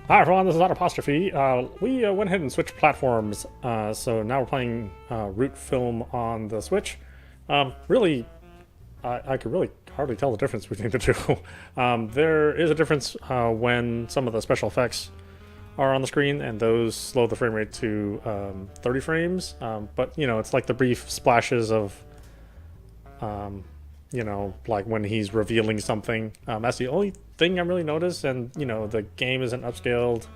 Hi everyone, this is Apostrophe. We went ahead and switched platforms, so now we're playing Root Film on the Switch. Really, I could really hardly tell the difference between the two. There is a difference when some of the special effects are on the screen, and those slow the frame rate to 30 frames. But you know, it's like the brief splashes of, you know, like when he's revealing something. That's the only thing I really noticed, and you know, the game isn't upscaled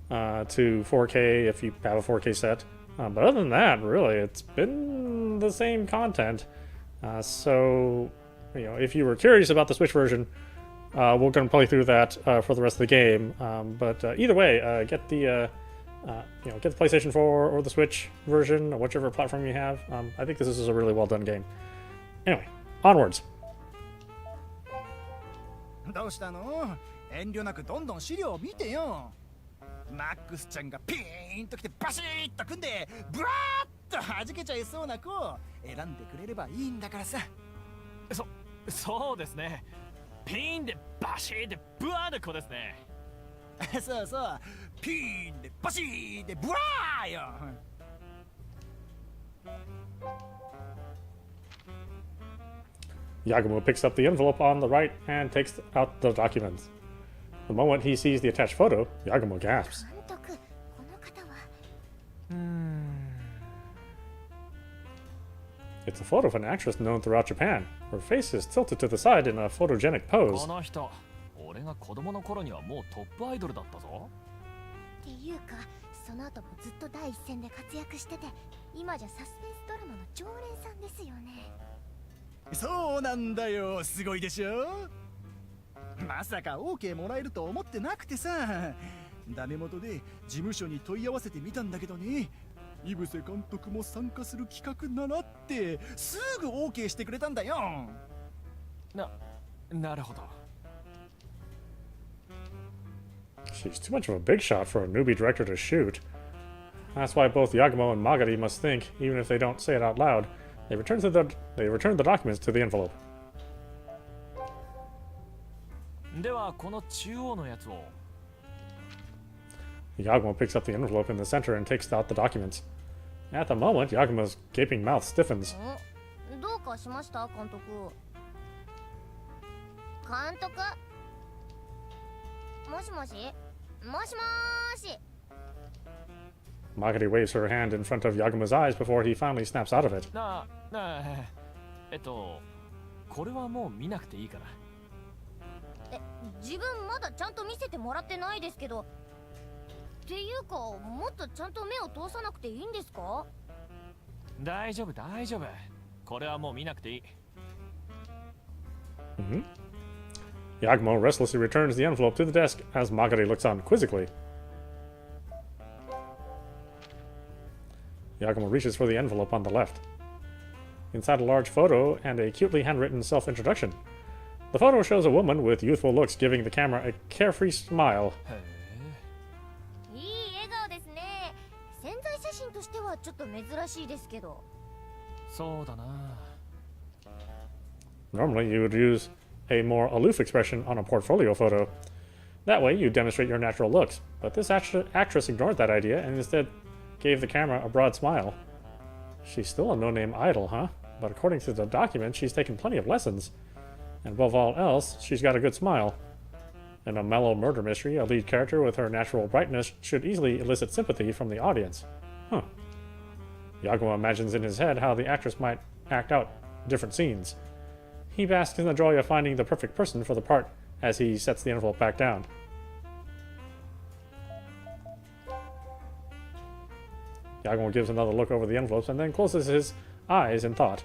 to 4K if you have a 4K set. But other than that, really, it's been the same content. So, you know, if you were curious about the Switch version, we're going to play through that for the rest of the game. But either way, get the you know, get the PlayStation 4 or the Switch version, or whichever platform you have. I think this is a really well done game. Anyway, onwards. どうしたの？遠慮なくどんどん資料を見てよ。マックスちゃんがピーンときてバシッと組んでブワーッと弾けちゃいそうな子を選んでくれればいいんだからさ。そうですね。ピーンでバシーでブワーで子ですね。そうそう。ピーンでバシーでブワーよ。Yagumo picks up the envelope on the right and takes out the documents. The moment he sees the attached photo, Yagumo gasps. It's a photo of an actress known throughout Japan. Her face is tilted to the side in a photogenic pose. この人、俺が子供の頃にはもうトップアイドルだったぞ。っていうか、その後もずっと第一線で活躍してて、今じゃサスペンスドラマの常連さんですよね。そうなんだよ、すごいでしょ。まさか OK もらえると思ってなくてさ、ダメ元で事務所に問い合わせてみたんだけどね、井伏監督も参加する企画ならってすぐ OK してくれたんだよ。なるほど。She's too much of a big shot for a newbie director to shoot. That's why both Yagumo and Magari must think, even if they don't say it out loud. They return the documents to the envelope. ではこの中央のやつを。Yagumo picks up the envelope in the center and takes out the documents. At the moment, Yagumo's gaping mouth stiffens. どうかしました、監督。監督。もしもし。もしもーし。Magari waves her hand in front of Yagumo's eyes before he finally snaps out of it. これはもう見なくていいかな。自分まだちゃんと見せてもらってないですけど。っていうか、もっとちゃんと目を通さなくていいんですか？大丈夫、大丈夫。これはもう見なくていい。Yagumo restlessly returns the envelope to the desk as Magari looks on quizzically. Yagumo reaches for the envelope on the left. Inside a large photo and a cutely handwritten self-introduction. The photo shows a woman with youthful looks giving the camera a carefree smile. いい笑顔ですね。潜在写真としてはちょっと珍しいですけど。そうだな。Normally, you would use a more aloof expression on a portfolio photo. That way, you demonstrate your natural looks. But this actress ignored that idea and instead gave the camera a broad smile. She's still a no-name idol, huh? But according to the document, she's taken plenty of lessons. And above all else, she's got a good smile. In a mellow murder mystery, a lead character with her natural brightness should easily elicit sympathy from the audience. Huh. Yagumo imagines in his head how the actress might act out different scenes. He basks in the joy of finding the perfect person for the part as he sets the envelope back down. Yagumo gives another look over the envelopes and then closes his eyes in thought.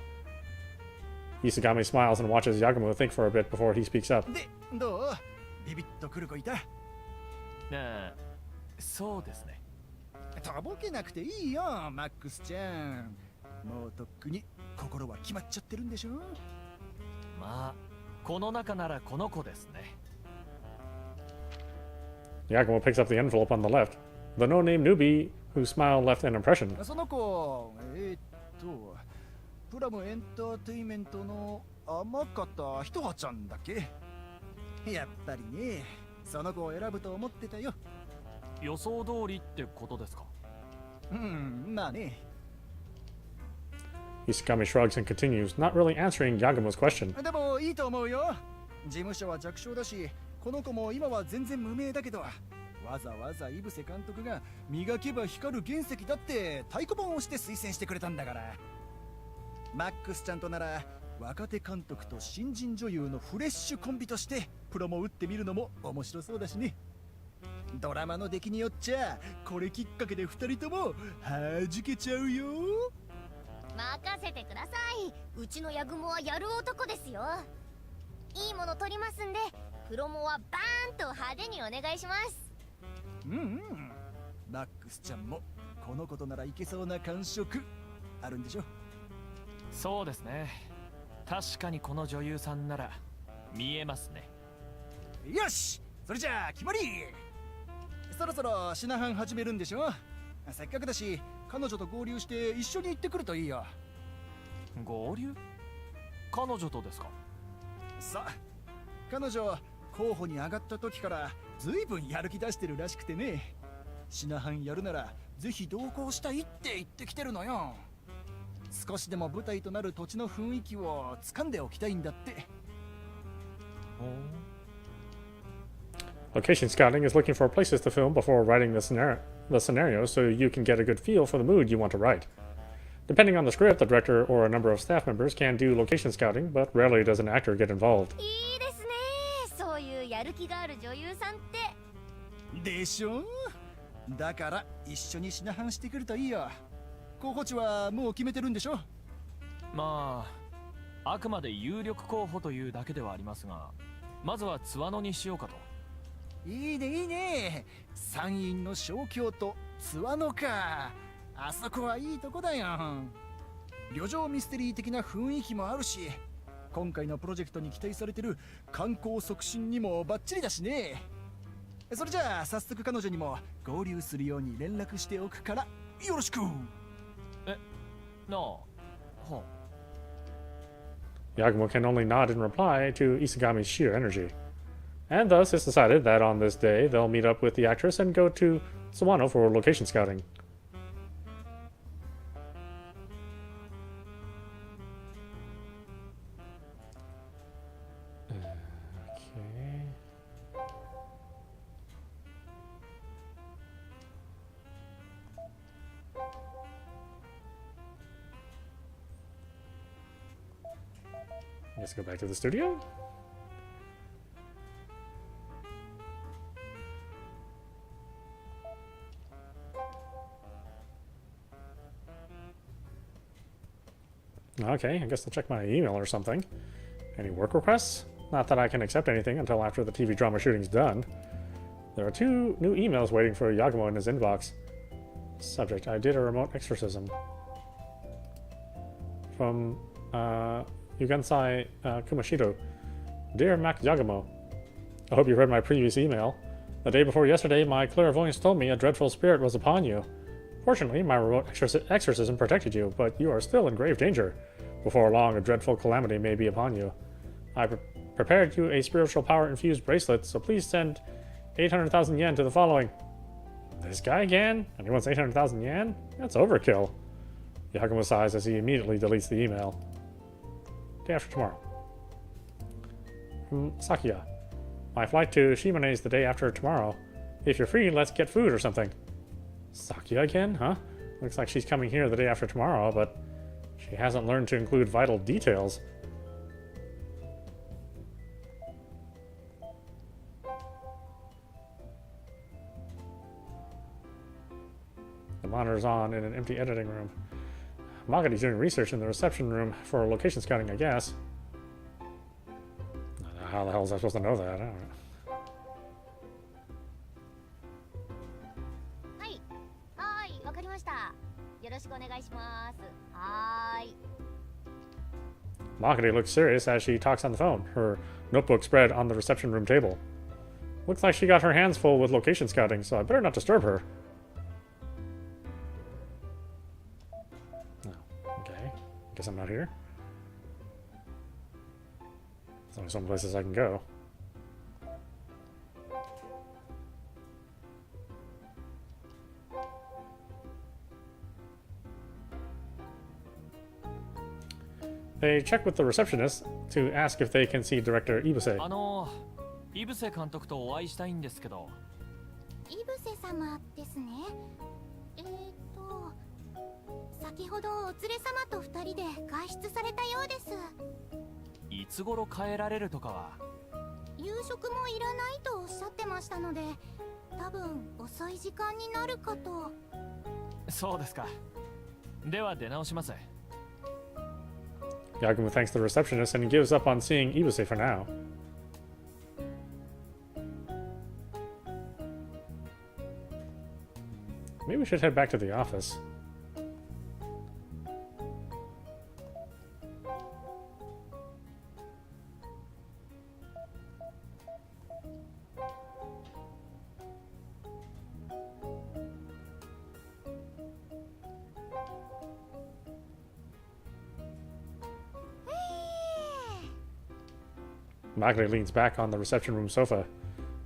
Isagami smiles and watches Yagumo think for a bit before he speaks up. で、どう？ビビッとくる子いた？そうですね。とぼけなくていいよ、マックスちゃん。もうとっくに心は決まっちゃってるんでしょ？まあ、この中ならこの子ですね。Yagumo picks up the envelope on the left. The no-name newbie whose smile left an impression. その子、プラムエンターテイメントの天方ひとはちゃんだっけ？やっぱりね、その子を選ぶと思ってたよ。予想通りってことですか？まあね。 Isagami shrugs and continues, not really answering Yagumo's question. でもいいと思うよ。事務所は弱小だし、この子も今は全然無名だけど、わざわざ井伏監督が磨けば光る原石だって太鼓判をして推薦してくれたんだから。マックスちゃんとなら若手監督と新人女優のフレッシュコンビとしてプロも打ってみるのも面白そうだしね。ドラマの出来によっちゃこれきっかけで2人とも弾けちゃうよ。任せてください。うちのヤグモはやる男ですよ。いいもの取りますんで、プロモはバーンと派手にお願いします。マックスちゃんもこのことならいけそうな感触あるんでしょ。そうですね。確かにこの女優さんなら見えますね。よし、それじゃあ決まり。そろそろシナハン始めるんでしょ。せっかくだし彼女と合流して一緒に行ってくるといいよ。合流？彼女とですか？さあ、彼女候補に上がった時からずいぶんやる気出してるらしくてね。シナハンやるならぜひ同行したいって言ってきてるのよ。少しでも舞台となる土地の雰囲気を掴んでおきたいんだって。Location scouting is looking for places to film before writing the scenario so you can get a good feel for the mood you want to write. Depending on the script, the director or a number of staff members can do location scouting, but rarely does an actor get involved. いいですね。そういうやる気がある女優さんって。でしょ。だから一緒にシナハンしてくるといいよ。候補地はもう決めてるんでしょ。まあ、あくまで有力候補というだけではありますが、まずは津和野にしようかと。いいねいいね。山陰の小京都津和野か。あそこはいいとこだよ。旅情ミステリー的な雰囲気もあるし、今回のプロジェクトに期待されてる観光促進にもバッチリだしね。それじゃあ早速彼女にも合流するように連絡しておくからよろしく。なあ、はあ。 Yagumo can only nod in reply to Isagami's sheer energy. And thus it's decided that on this day they'll meet up with the actress and go to Sawano for location scouting. Okay. Let's go back to the studio. Okay, I guess I'll check my email or something. Any work requests? Not that I can accept anything until after the TV drama shooting's done. There are 2 new emails waiting for Yagumo in his inbox. Subject: I did a remote exorcism. From Yugansai Kumashito. Dear Mac Yagumo, I hope you read my previous email. The day before yesterday, my clairvoyance told me a dreadful spirit was upon you. Fortunately, my remote exorcism protected you, but you are still in grave danger. Before long, a dreadful calamity may be upon you. I prepared you a spiritual power-infused bracelet, so please send 800,000 yen to the following. This guy again? And he wants 800,000 yen? That's overkill. Yagumo sighs as he immediately deletes the email. Day after tomorrow. From Sakia. My flight to Shimane is the day after tomorrow. If you're free, let's get food or something. Sakia again, huh? Looks like she's coming here the day after tomorrow, but she hasn't learned to include vital details. The monitor's on in an empty editing room. Magadi's doing research in the reception room for location scouting, I guess. How the hell is I supposed to know that? I don't know. はい、わかりました。よろしくお願いします。はーい。Magadi looks serious as she talks on the phone, her notebook spread on the reception room table. Looks like she got her hands full with location scouting, so I better not disturb her. Oh, okay. Guess I'm not here. There's only some places I can go. They check with the receptionist to ask if they can see director Ibuse. イブセ監督とお会いしたいんですけど。イブセ様ですね。先ほどお連れ様と2人で外出されたようです。いつ頃帰られるとかは。夕食もいらないとおっしゃってましたので、多分遅い時間になるかと。そうですか。では出直します。Yagumo thanks the receptionist and gives up on seeing Ibuse for now. Maybe we should head back to the office. Magari leans back on the reception room sofa.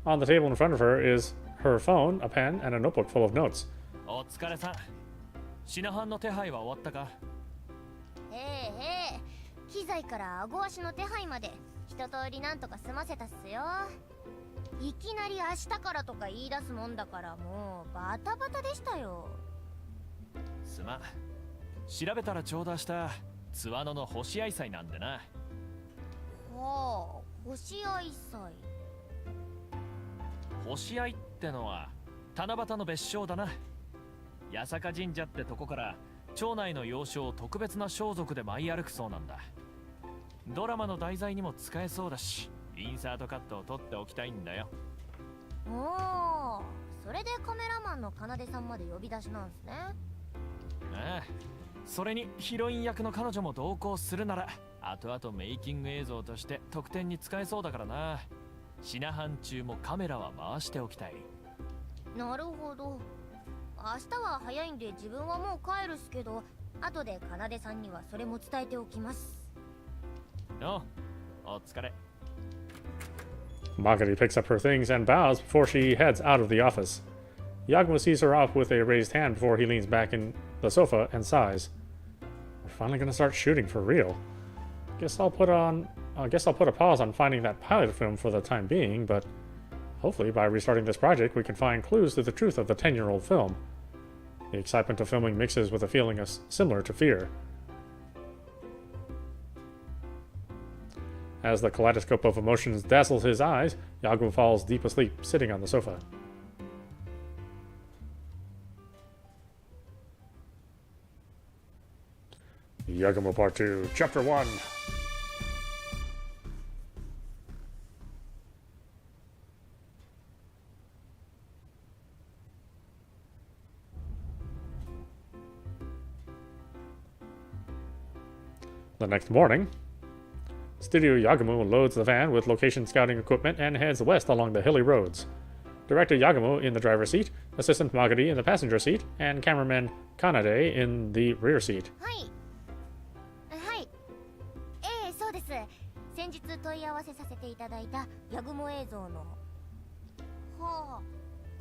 On the table in front of her is her phone, a pen, and a notebook full of notes. お疲れさん。シナハンの手配は終わったか。機材から顎足の手配まで一通りなんとか済ませたっすよ。いきなり明日からとか言い出すもんだからもうバタバタでしたよ。すまん。調べたらちょうど明日津和野の星愛祭なんでな。はあ、星愛祭。星愛ってのは七夕の別称だな。八坂神社ってとこから町内の要所を特別な装束で舞い歩くそうなんだ。ドラマの題材にも使えそうだし、インサートカットを撮っておきたいんだよ。おお、それでカメラマンの奏さんまで呼び出しなんすね。ああ、それにヒロイン役の彼女も同行するなら後々メイキング映像として特典に使えそうだからな。シナハン中もカメラは回しておきたい。なるほど。明日は早いんで自分はもう帰るっすけど、後で奏さんにはそれも伝えておきます。お疲れ。Magari picks up her things and bows before she heads out of the office. Yagumo sees her off with a raised hand before he leans back in the sofa and sighs. We're finally gonna start shooting for real. Guess I'll put a pause on finding that pilot film for the time being, but hopefully by restarting this project we can find clues to the truth of the 10-year-old film. The excitement of filming mixes with a feeling similar to fear. As the kaleidoscope of emotions dazzles his eyes, Yagumo falls deep asleep, sitting on the sofa. Yagumo Part 2, Chapter 1. The next morning, Studio Yagumo loads the van with location scouting equipment and heads west along the hilly roads. Director Yagumo in the driver's seat, assistant Magari in the passenger seat, and cameraman Kanade in the rear seat. そうです。先日問い合わせさせていただいたヤグモ映像の。はあ、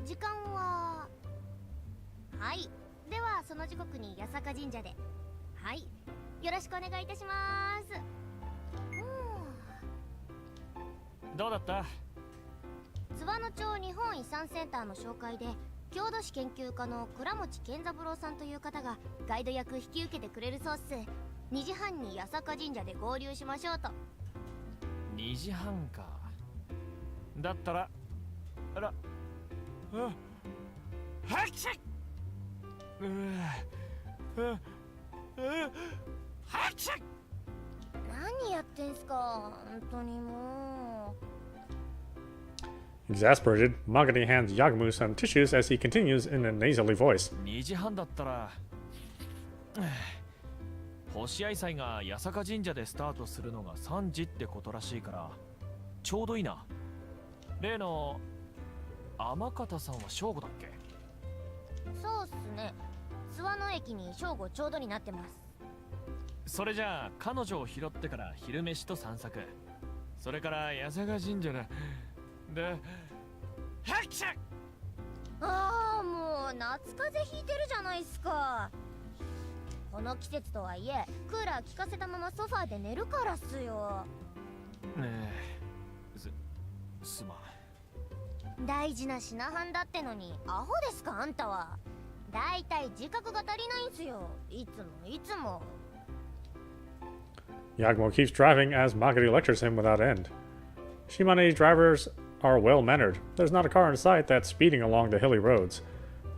時間は。はい。ではその時刻に八坂神社で。はい。よろしくお願いいたします。どうだった？津和野町日本遺産センターの紹介で郷土史研究家の倉持健三郎さんという方がガイド役引き受けてくれるそうっす。2時半に八坂神社で合流しましょうと。2時半か。だったらあらはっしゃはっしゃ。何やってんすか本当にもう。Exasperated, Magari hands Yagumo some tissues as he continues in a nasally voice. 2時半だったら星愛祭が八坂神社でスタートするのが3時ってことらしいからちょうどいいな。例の天方さんは正午だっけ？そうっすね。津和野駅に正午ちょうどになってます。それじゃあ彼女を拾ってから昼飯と散策、それから八坂神社ではっしゃ。ああ、もう夏風邪ひいてるじゃないっすか。ここの季節とはいえクーラー効かせたままソファーで寝るからっすよ。ねえ、すまん。大事な品販だってのにアホですかあんたは。だいたい自覚が足りないんすよ、いつも。Yagumo keeps driving as Magari lectures him without end. Shimane drivers are well mannered. There's not a car in sight that's speeding along the hilly roads.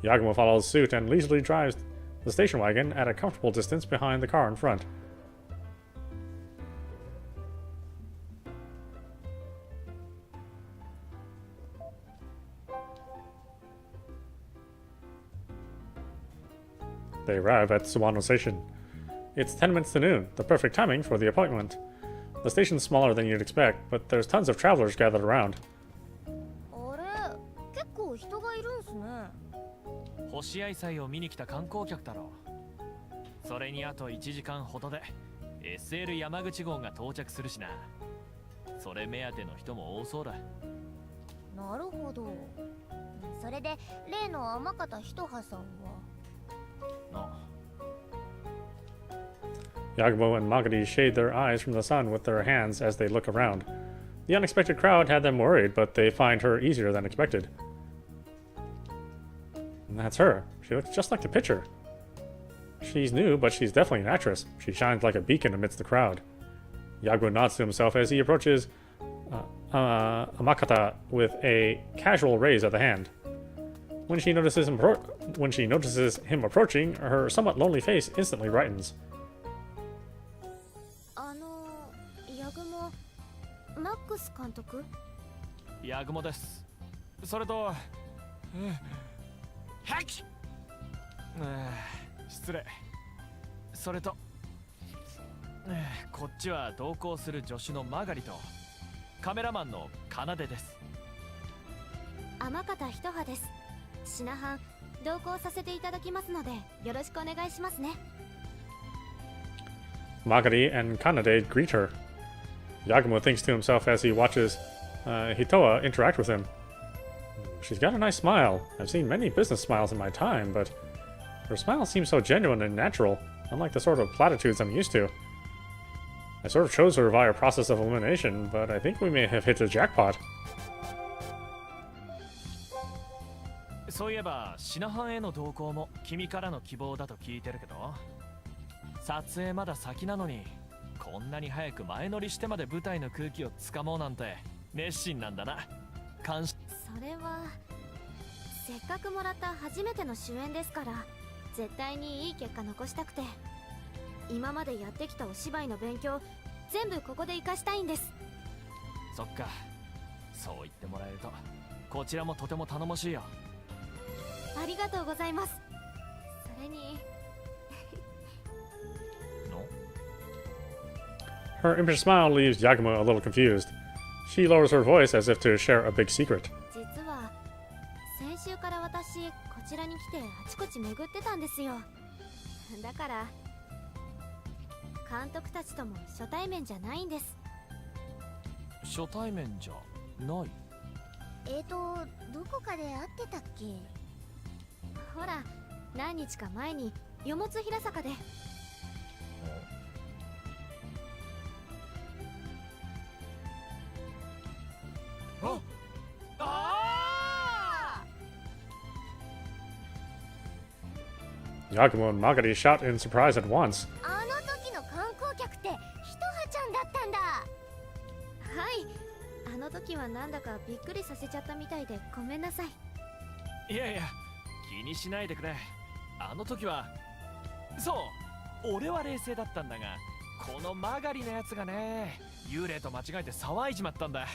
Yagumo follows suit and leisurely drives the station wagon at a comfortable distance behind the car in front. They arrive at Suwano Station. It's 10 minutes to noon, the perfect timing for the appointment. The station's smaller than you'd expect, but there's tons of travelers gathered around. あれ、結構人がいるんすね。星合祭を見に来た観光客だろう。それにあと1時間ほどで SL 山口号が到着するしな。それ目当ての人も多そうだ。なるほど。それで例の天方一葉さんは。Yagumo and Magadi shade their eyes from the sun with their hands as they look around. The unexpected crowd had them worried, but they find her easier than expected. And that's her. She looks just like the picture. She's new, but she's definitely an actress. She shines like a beacon amidst the crowd. Yagumo nods to himself as he approaches Amakata with a casual raise of the hand. When she notices him approaching, her somewhat lonely face instantly brightens. ヤグモ、マックス監督？ヤグモです。それと、失礼。それと、こっちは同行する助手のマガリとカメラマンの奏です。天方一葉です。品販同行させていただきますのでよろしくお願いしますね。Magari and Kanade greet her. Yagumo thinks to himself as he watches Hitoa interact with him. She's got a nice smile. I've seen many business smiles in my time, but her smile seems so genuine and natural, unlike the sort of platitudes I'm used to. I sort of chose her via a process of elimination, but I think we may have hit the jackpot. そういえば品販への同行も君からの希望だと聞いてるけど、撮影まだ先なのにこんなに早く前乗りしてまで舞台の空気をつかもうなんて熱心なんだな。感謝。それはせっかくもらった初めての主演ですから、絶対にいい結果残したくて、今までやってきたお芝居の勉強全部ここで活かしたいんです。そっか、そう言ってもらえるとこちらもとても頼もしいよ。ありがとうございます。それにHer impish smile leaves Yagumo a little confused. She lowers her voice as if to share a big secret. 実は先週から私こちらに来てあちこち巡ってたんですよ。だから監督たちとも初対面じゃないんです。初対面じゃない？どこかで会ってたっけ？ほら、何日か前によもつ平坂で。Yagumo and Magari shout in surprise at once. あの時の観光客ってひとはちゃんだったんだ。はい、あの時はなんだかびっくりさせちゃったみたいでごめんなさい。いやいや、気にしないでくれ。あの時はそう、俺は冷静だったんだが、このマガリのやつがね、幽霊と間違えて騒いじまったんだ。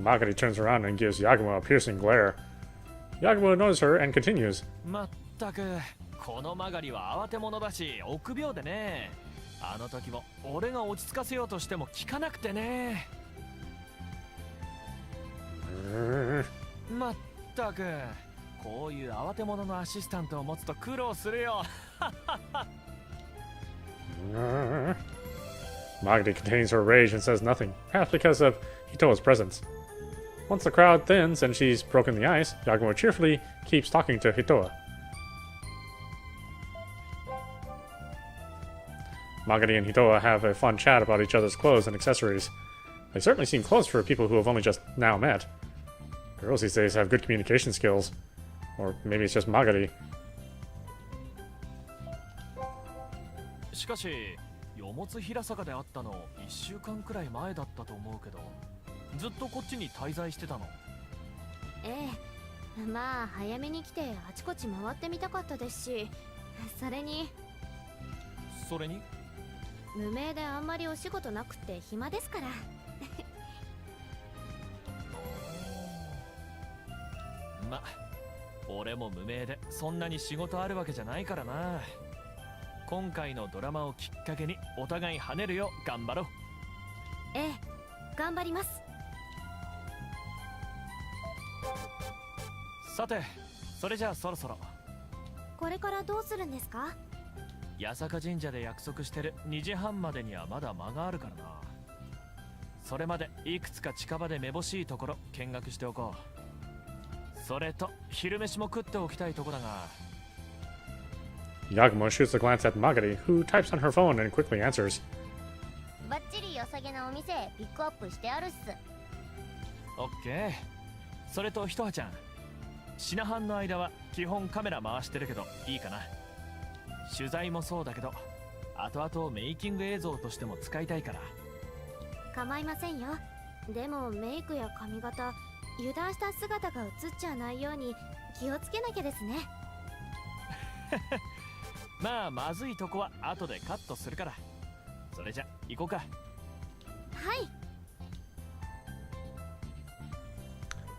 Magari turns around and gives Yagumo a piercing glare. Yagumo knows her and continues. まったく、このマガリは慌て者だし臆病でね。あの時も俺が落ち着かせようとしても聞かなくてね。まったく、こういう慌て者のアシスタントを持つと苦労するよ。Magari contains her rage and says nothing, perhaps because of Hitoa's presence. Once the crowd thins and she's broken the ice, Yagumo cheerfully keeps talking to Hitoa. Magari and Hitoa have a fun chat about each other's clothes and accessories. They certainly seem close for people who have only just now met. Girls these days have good communication skills. Or maybe it's just Magari. しかしよもつ平坂で会ったの1週間くらい前だったと思うけど、ずっとこっちに滞在してたの？ええ、まあ早めに来てあちこち回ってみたかったですし、それに無名であんまりお仕事なくて暇ですから。ま、俺も無名でそんなに仕事あるわけじゃないからな。今回のドラマをきっかけにお互い跳ねるよう頑張ろう。ええ、頑張ります。さて、それじゃあそろそろ。これからどうするんですか？八坂神社で約束してる2時半までにはまだ間があるからな。それまでいくつか近場でめぼしいところ見学しておこう。それと昼飯も食っておきたいとこだが。Yagumo shoots a glance at Magari, who types on her phone and quickly answers. バッチリ良さげなお店ピックアップしてあるっす。オッケー。それとひとはちゃん、品班の間は基本カメラ回してるけどいいかな。取材もそうだけど後々メイキング映像としても使いたいから。構いませんよ。でもメイクや髪型、油断した姿が映っちゃわないように気をつけなきゃですね。まあまずいとこは後でカットするから。それじゃ行こうか。はい。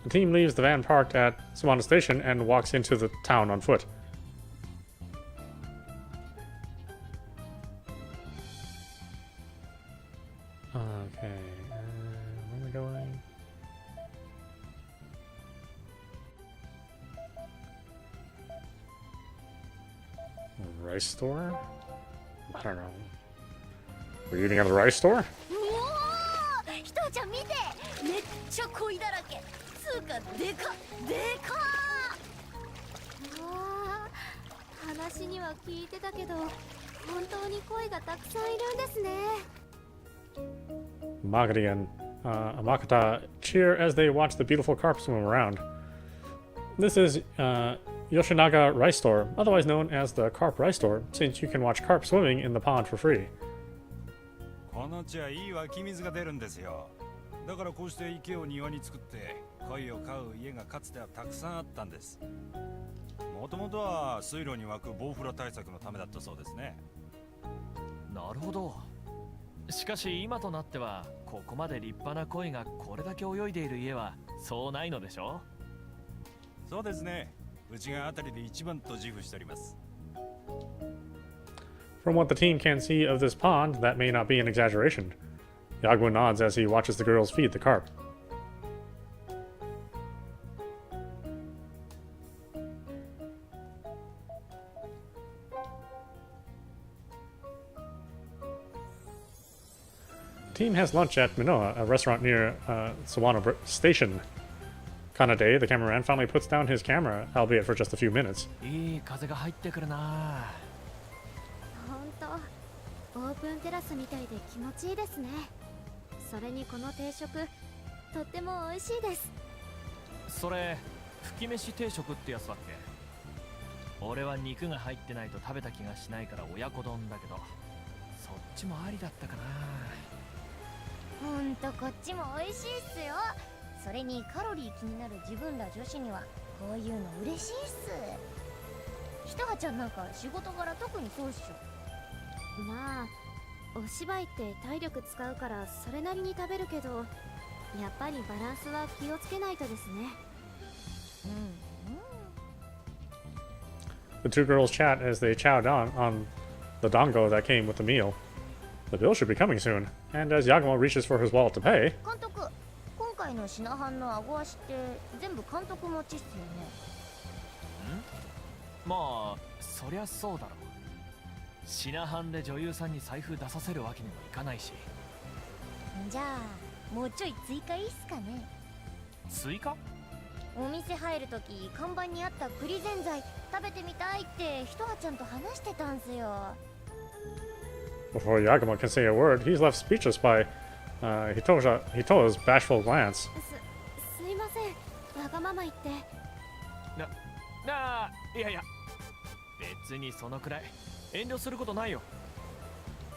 The team leaves the van parked at Shimane Station and walks into the town on foot. Okay, where am I going? Rice store? I don't know. Were you eating at the rice store? うおー、ひとちゃん見て、めっちゃ恋だらけ。つうかでかわあ、話には聞いてたけど、本当に恋がたくさんいるんですね。Magari and Amakata cheer as they watch the beautiful carp swim around. This is Yoshinaga Rice Store, otherwise known as the Carp Rice Store, since you can watch carp swimming in the pond for free. この地はいい湧き水が出るんですよ。だからこうして池を庭に作って鯉を飼う家がかつてはたくさんあったんです。もともとは水路に湧くボウフラ対策のためだったそうですね。なるほど。しかし今となってはここまで立派な鯉がこれだけ泳いでいる家はそうないのでしょ？そうですね。うちがあたりで一番と自負しております。From what the team can see of this pond, that may not be an exaggeration. Yagumo nods as he watches the girls feed the carp. The team has lunch at Minoa, a restaurant near Sawano Station. Kanade, the cameraman, finally puts down his camera, albeit for just a few minutes. いい風が入ってくるな。本当、オープンテラスみたいで気持ちいいですね。それにこの定食、とっても美味しいです。それ吹き飯定食ってやつだっけ？俺は肉が入ってないと食べた気がしないから親子丼だけど、そっちもありだったかな。ほんとこっちも美味しいっすよ。それにカロリー気になる自分ら女子にはこういうの嬉しいっす。ひとはちゃんなんか仕事柄特にそうっしょ。まあお芝居って体力使うからそれなりに食べるけど、やっぱりバランスは気をつけないとですね。The two girls chat as they chow down on the dango that came with the meal. The bill should be coming soon, and as Yagumo reaches for his wallet to pay, 監督、今回の品班の顎足って全部監督持ちっすよね。まあそりゃそうだろう。品班で女優さんに財布出させるわけにもいかないし。じゃあもうちょい追加いいっすかね。スイカ？お店入るとき看板にあった栗ぜんざい食べてみたいってひとはちゃんと話してたんすよ。 Before Yagumo can say a word, he's left speechless by Hito's bashful glance. すいません、わがまま言って。いやいや、別にそのくらい遠慮することないよ。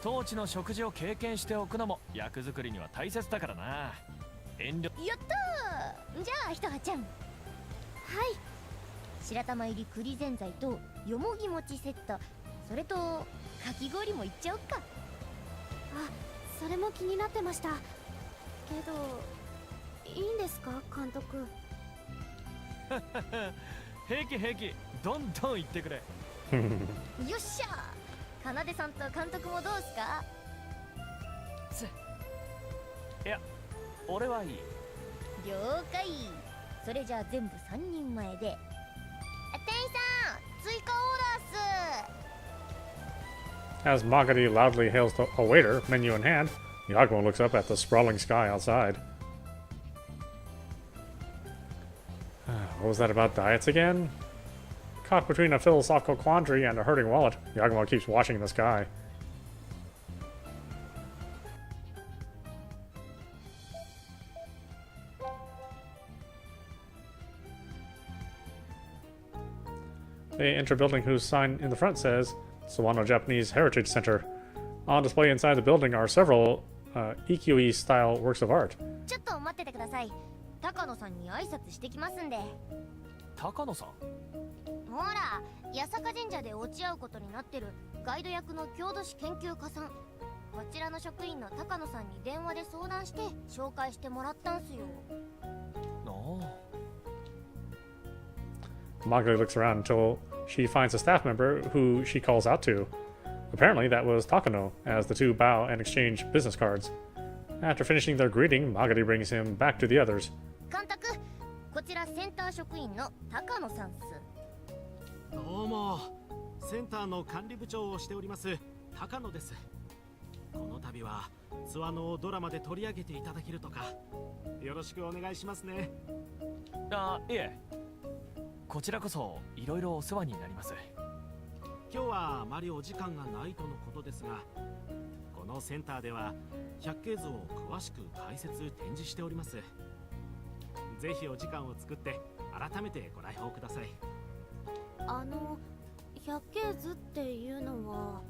当地の食事を経験しておくのも役作りには大切だからな。遠慮。やったー。じゃあひとはちゃん、はい、白玉入り栗ぜんざいとよもぎ餅セット、それとかき氷もいっちゃおっか。あ、それも気になってましたけど、いいんですか監督？平気平気、どんどん言ってくれ。よっしゃー。かなでさんと監督もどうすか？いや、俺はいい。了解。それじゃあ全部3人前で。店員さん、追加オーダーっす。 As Magadi loudly hails a waiter, menu in hand, Yagumo looks up at the sprawling sky outside. What was that about diets again? Caught between a philosophical quandary and a hurting wallet, Yagumo keeps watching the sky. They enter a building whose sign in the front says Sawano Japanese Heritage Center. On display inside the building are several Ikkyo-style works of art. ちょっと待っててください。高野さんに挨拶してきますんで。高野さん？ほら、八坂神社で落ち合うことになってるガイド役の郷土史研究家さん。こちらの職員の高野さんに電話で相談して紹介してもらったんすよ。Magari looks around until she finds a staff member who she calls out to. Apparently that was Takano, as the two bow and exchange business cards. After finishing their greeting, Magari brings him back to the others. 監督、こちらセンター職員の高野さんっす。どうも、センターの管理部長をしております高野です。この度はツアノをドラマで取り上げていただけるとか、よろしくお願いしますね。いえ、こちらこそいろいろお世話になります。今日はあまりお時間がないとのことですが、このセンターでは百景図を詳しく解説展示しております。ぜひお時間を作って改めてご来訪ください。百景図っていうのは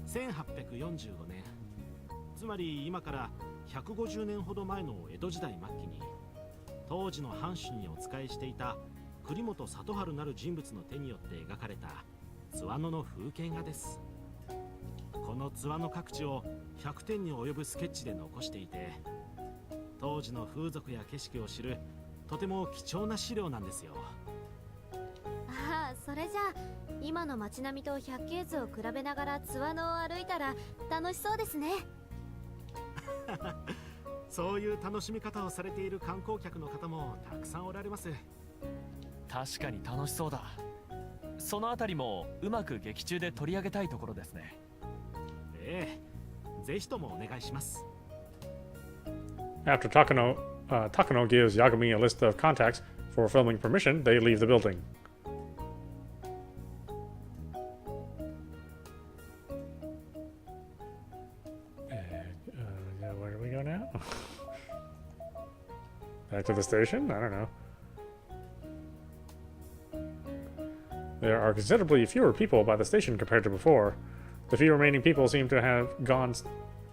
1845年、つまり今から150年ほど前の江戸時代末期に、当時の藩主にお仕えしていた栗本里春なる人物の手によって描かれた津和野の風景画です。この津和野各地を100点に及ぶスケッチで残していて、当時の風俗や景色を知るとても貴重な資料なんですよ。ああ、それじゃあ今の街並みと百景図を比べながら津和野を歩いたら楽しそうですね。そういう楽しみ方をされている観光客の方もたくさんおられます。確かに楽しそうだ。そのあたりもうまく劇中で取り上げたいところですね。ええ、ぜひともお願いします。After Takano gives Yagami a list of contacts for filming permission, they leave the building. Where do we go now? Back to the station? I don't know. There are considerably fewer people by the station compared to before. The few remaining people seem to have gone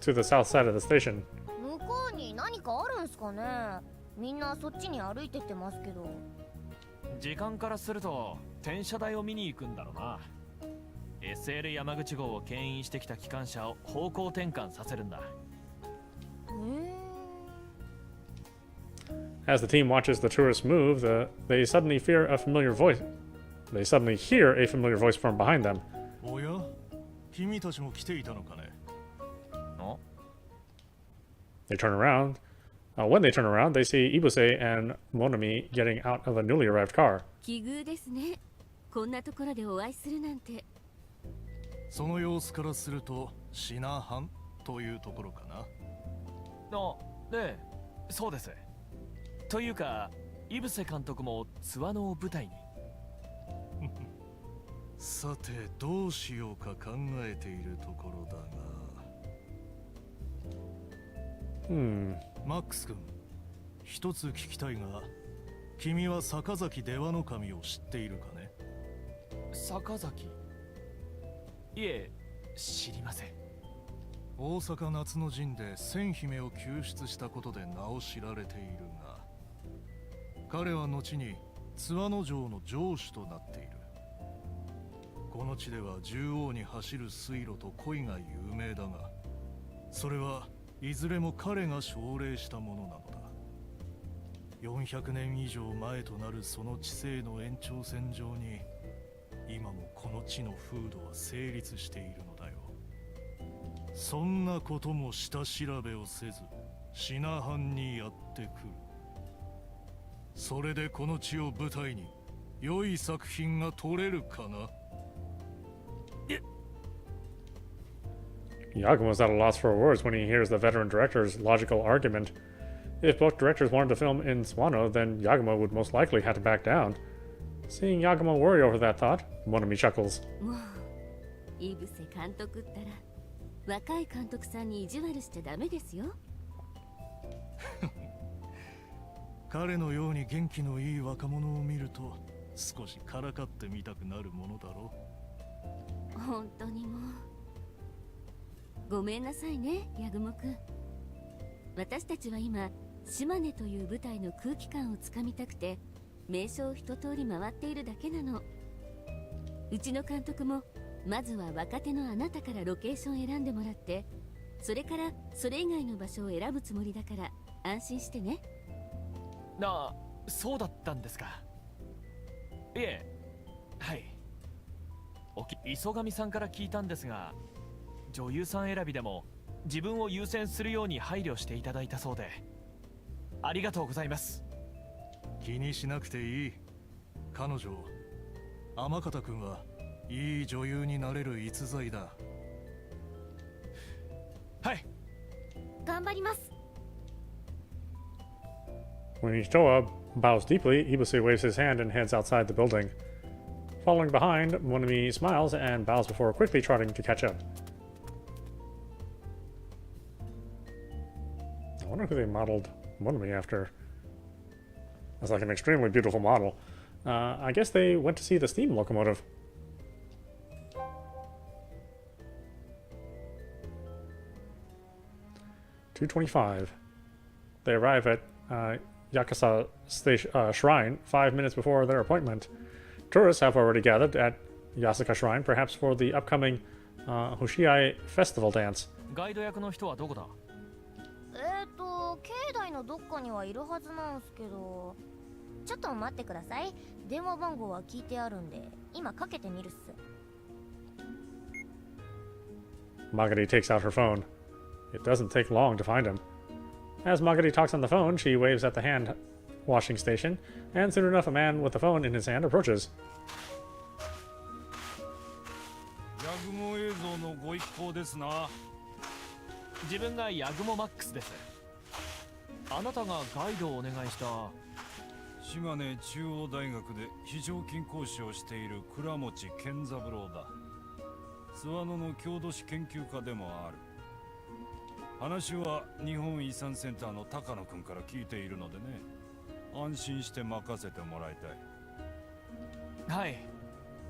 to the south side of the station. 向こうに何かあるんすかね。みんなそっちに歩いてってますけど。時間からすると転車台を見に行くんだろうな。SL 山口号を牽引してきた機関車を方向転換させるんだ。As the team watches the tourists move, they suddenly hear a familiar voice from behind them. おや、君たちも来ていたのかね。They turn around. When they turn around, they see Ibuse and Monami getting out of a newly arrived car. 奇遇ですね。こんなところでお会いするなんて。その様子からするとシナハンというところかな。ええ、そうです。というか井伏監督も津和野を舞台に。さてどうしようか考えているところだが、マックス君、一つ聞きたいが、君は坂崎出羽守を知っているかね？坂崎？いえ、知りません。大阪夏の陣で千姫を救出したことで名を知られているが、彼は後に津和野城の城主となっている。この地では縦横に走る水路と鯉が有名だが、それはいずれも彼が奨励したものなのだ。400年以上前となるその治世の延長線上に、今もこの地の風土は成立しているのだよ。そんなことも下調べをせず、品藩にやってくる。それでこの地を舞台に良い作品が撮れるかな。Yagumo's at a loss for words when he hears the veteran director's logical argument. If both directors wanted to film in Swano, then Yagumo would most likely have to back down. Seeing Yagumo worry over that thought, Monami chuckles. もう井伏監督ったら若い監督さんに意地悪しちゃダメですよ。彼のように元気のいい若者を見ると少しからかってみたくなるものだろう。本当にもうごめんなさいね、ヤグモくん。私たちは今島根という舞台の空気感をつかみたくて名所を一通り回っているだけなの。うちの監督もまずは若手のあなたからロケーションを選んでもらって、それからそれ以外の場所を選ぶつもりだから安心してね。あ、そうだったんですか。いえ、はい。磯上さんから聞いたんですが、女優さん選びでも自分を優先するように配慮していただいたそうで、ありがとうございます。気にしなくていい。彼女、天方君はいい女優になれる逸材だ。はい。頑張ります。When Itoa bows deeply, Ibuse waves his hand and heads outside the building. Following behind, Monami smiles and bows before quickly trotting to catch up. I wonder who they modeled Monami after. That's like an extremely beautiful model. I guess they went to see the steam locomotive. $225. They arrive at Yakasa Shrine 5 minutes before their appointment. Tourists have already gathered at Yasaka Shrine, perhaps for the upcoming Hoshiai Festival dance. ガイド役の人はどこだ？境内のどっかにはいるはずなんすけど、ちょっと待ってください。電話番号は聞いてあるんで、今かけてみるっす。Magadi takes out her phone. It doesn't take long to find him. As Magadi talks on the phone, she waves at the hand washing station, and soon enough a man with the phone in his hand approaches. ヤグモ映像のご一行ですな。自分がヤグモマックスです。あなたがガイドをお願いした島根中央大学で非常勤講師をしている倉持健三郎だ。津和野の郷土史研究家でもある。話は日本遺産センターの高野くんから聞いているのでね、安心して任せてもらいたい。はい。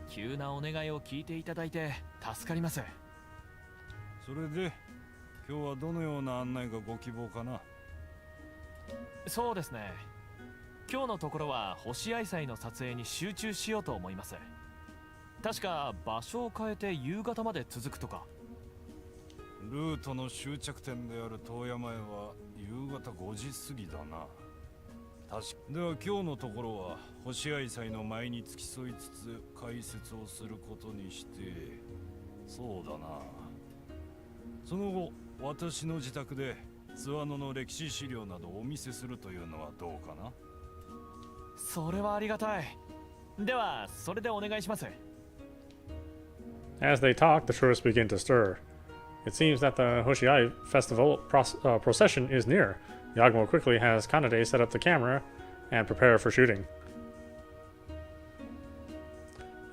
急なお願いを聞いていただいて助かります。それで今日はどのような案内がご希望かな？そうですね。今日のところは星合祭の撮影に集中しようと思います。確か場所を変えて夕方まで続くとか。ルートの終着点である遠山へは夕方5時過ぎだな。では今日のところは星合祭の前に付き添いつつ解説をすることにして、そうだな。その後私の自宅で津和野の歴史資料などをお見せするというのはどうかな？それはありがたい。ではそれでお願いします。As they talk, the tourists begin to stir. It seems that the Hoshiai festival procession is near. Yagumo quickly has Kanade set up the camera and prepare for shooting.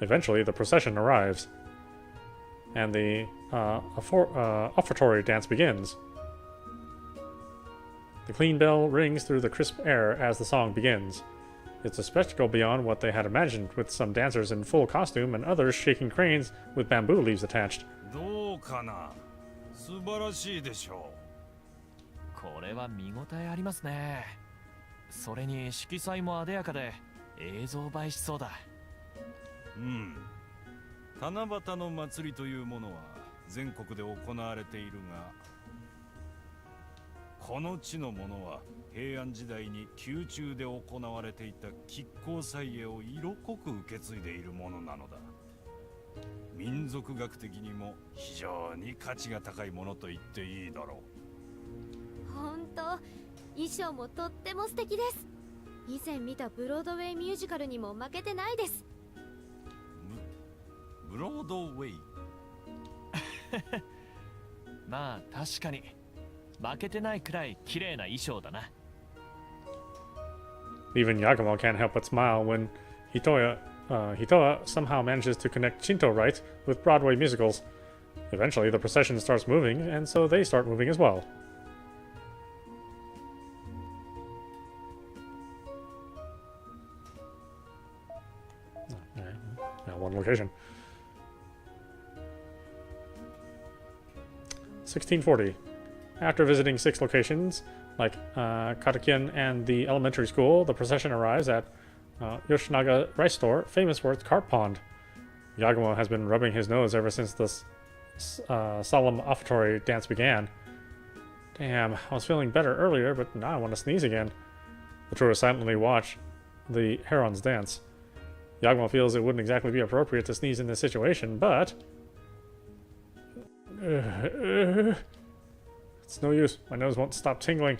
Eventually, the procession arrives, and the offertory dance begins. The clean bell rings through the crisp air as the song begins. It's a spectacle beyond what they had imagined, with some dancers in full costume and others shaking cranes with bamboo leaves attached. どうかな、素晴らしいでしょこれは見応えありますね。それに色彩も艶やかで映像映えしそうだ。う。七夕の祭りというものは全国で行われているが、この地のものは平安時代に宮中で行われていた亀甲祭会を色濃く受け継いでいるものなのだ。民族学的にも非常に価値が高いものと言っていいだろう。ほんと、衣装もとっても素敵です。以前見たブロードウェイミュージカルにも負けてないです。ブロードウェイまあ確かに負けてないくらい綺麗な衣装だな。Even Yagumo can't help but smile when Hitoa somehow manages to connect Shinto rites with Broadway musicals. Eventually, the procession starts moving, and so they start moving as well. Now one location. 1640. After visiting 6 locations, like Katakin and the elementary school, the procession arrives at Yoshinaga Rice Store, famous for its carp pond. Yagumo has been rubbing his nose ever since this solemn offertory dance began. Damn, I was feeling better earlier, but now I want to sneeze again. The tourists silently watch the herons dance. Yagumo feels it wouldn't exactly be appropriate to sneeze in this situation, but... It's no use. My nose won't stop tingling.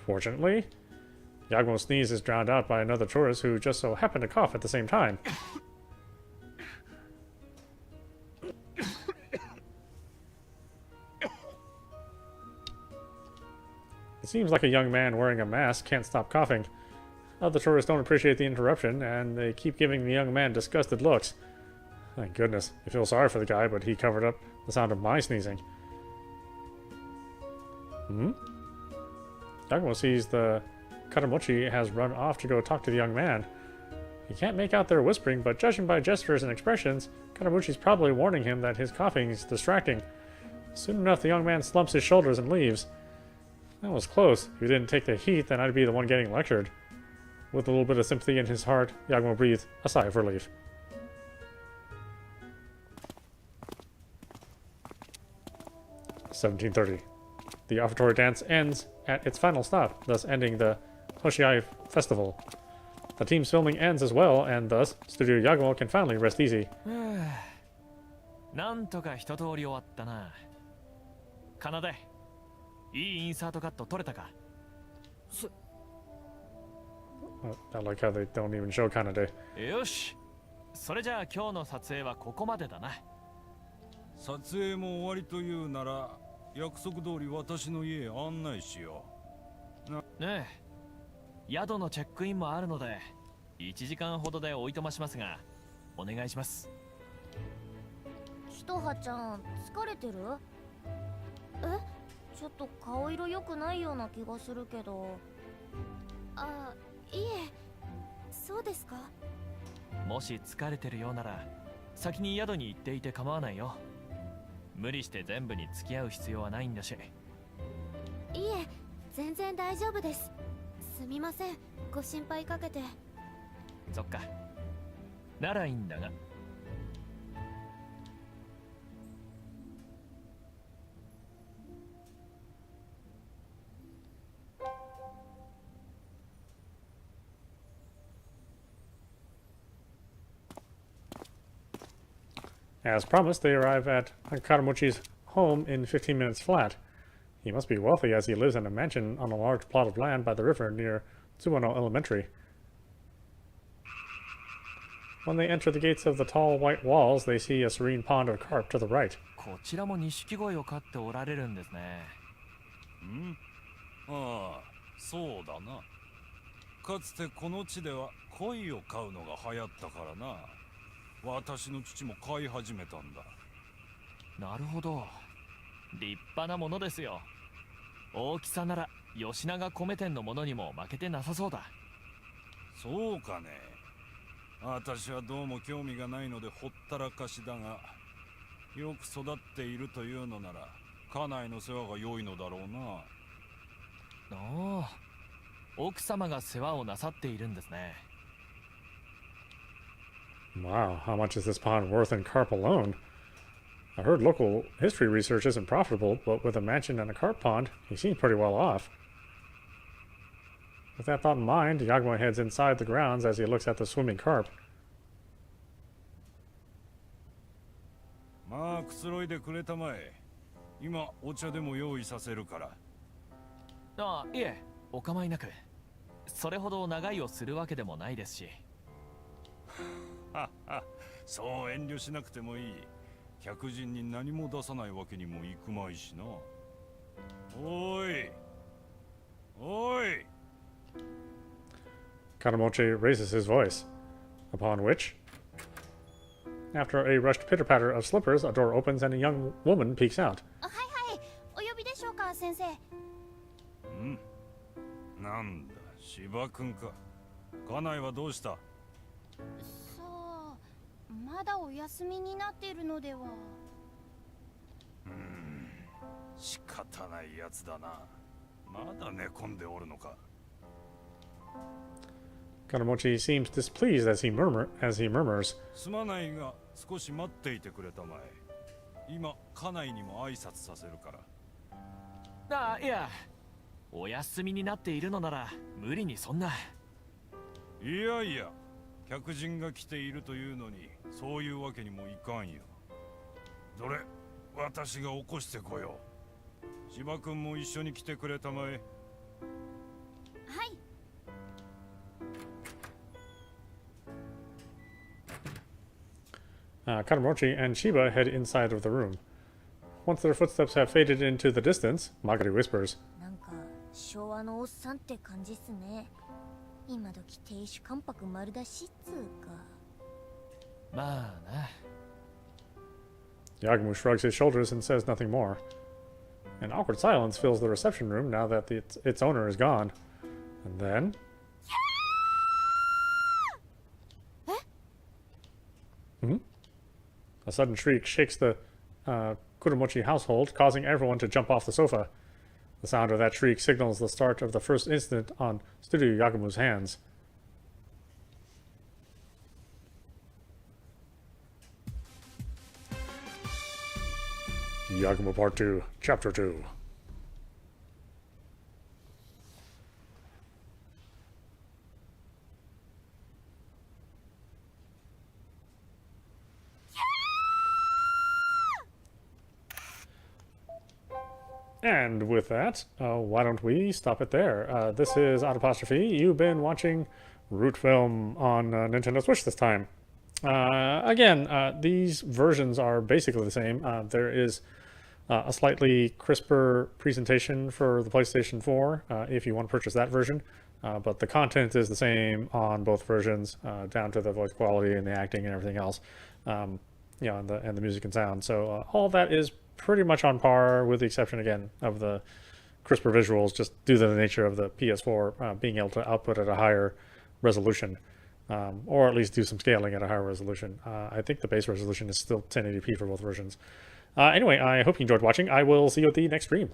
Fortunately, Yagumo's sneeze is drowned out by another tourist who just so happened to cough at the same time. It seems like a young man wearing a mask can't stop coughing. Other tourists don't appreciate the interruption, and they keep giving the young man disgusted looks. Thank goodness. I feel sorry for the guy, but he covered up the sound of my sneezing. Yagumo sees the Katamochi has run off to go talk to the young man. He can't make out their whispering, but judging by gestures and expressions, Katamochi's probably warning him that his coughing is distracting. Soon enough, the young man slumps his shoulders and leaves. That was close. If he didn't take the heat, then I'd be the one getting lectured. With a little bit of sympathy in his heart, Yagumo breathed a sigh of relief. "1730. The offertory dance ends at its final stop, thus ending the Hoshiai festival. The team's filming ends as well, and thus, Studio Yagumo can finally rest easy. なんとか一通り終わったな。かなで、いいインサートカット撮れたか？ I like how they don't even show Kanade. よし。それじゃあ今日の撮影はここまでだな。撮影も終わりというなら、約束通り私の家へ案内しよう。ねえ、宿のチェックインもあるので、1時間ほどでおいとましますが、お願いします。ひとはちゃん、疲れてる？え？ちょっと顔色良くないような気がするけど。あ、いえ、そうですか。もし疲れてるようなら、先に宿に行っていて構わないよ。無理して全部に付き合う必要はないんだし。いえ、全然大丈夫です。すみません、ご心配かけて。そっか。ならいいんだが。As promised, they arrive at Katamochi's home in 15 minutes flat. He must be wealthy as he lives in a mansion on a large plot of land by the river near Tsumano Elementary. When they enter the gates of the tall white walls, they see a serene pond of carp to the right. こちらも錦鯉を飼っておられるんですね。ああ、そうだな。かつてこの地では鯉を飼うのが流行ったからな。私の父も飼い始めたんだ。なるほど。立派なものですよ。大きさなら吉永米店のものにも負けてなさそうだ。そうかね。私はどうも興味がないのでほったらかしだが、よく育っているというのなら家内の世話が良いのだろうな。おお、奥様が世話をなさっているんですね。Wow, how much is this pond worth in carp alone? I heard local history research isn't profitable, but with a mansion and a carp pond, he seems pretty well off. With that thought in mind, Yagumo heads inside the grounds as he looks at the swimming carp. まあくつろいでくれたまえ。今お茶でも用意させるから。ああ、いえ、お構いなく。それほど長居をするわけでもないですし。そう遠慮しなくてもいい。客人に何も出さないわけにもいくまいしな。おいおい。Kanamochi raises his voice, upon which, after a rushed pitter-patter of slippers, a door opens and a young woman peeks out. はいはい、お呼びでしょうか、先生。なんだ、芝君か。家内はどうした？さあ、まだお休みになっているのでは。仕方ないやつだな。まだ寝込んでおるのか。Kanamochi seems displeased as he murmurs, すまないが少し待っていてくれたまえ。今家内にも挨拶させるから。ああ、いや、お休みになっているのなら無理にそんな。いやいや、客人が来ているというのにそういうわけにもいかんよ。どれ、私が起こしてこよう。芝君も一緒に来てくれたまえ。はい。Kanamochi and Shiba head inside of the room. Once their footsteps have faded into the distance, Magari whispers, なんか昭和のおっさんって感じっすね。今時亭主関白丸出しっつうか。まあな。Yagumo shrugs his shoulders and says nothing more. An awkward silence fills the reception room now that its owner is gone. And then... A sudden shriek shakes the Kuromochi household, causing everyone to jump off the sofa. The sound of that shriek signals the start of the first incident on Studio Yagumo's hands. Yagumo Part 2, Chapter 2. And with that, why don't we stop it there? This is audapostrophe. You've been watching Root Film on Nintendo Switch this time. Again, these versions are basically the same. There is a slightly crisper presentation for the PlayStation 4 if you want to purchase that version. But the content is the same on both versions, down to the voice quality and the acting and everything else, and the music and sound. So all that is pretty much on par, with the exception again of the crisper visuals, just due to the nature of the PS4 being able to output at a higher resolution, or at least do some scaling at a higher resolution. I think the base resolution is still 1080p for both versions. Anyway, I hope you enjoyed watching. I will see you at the next stream.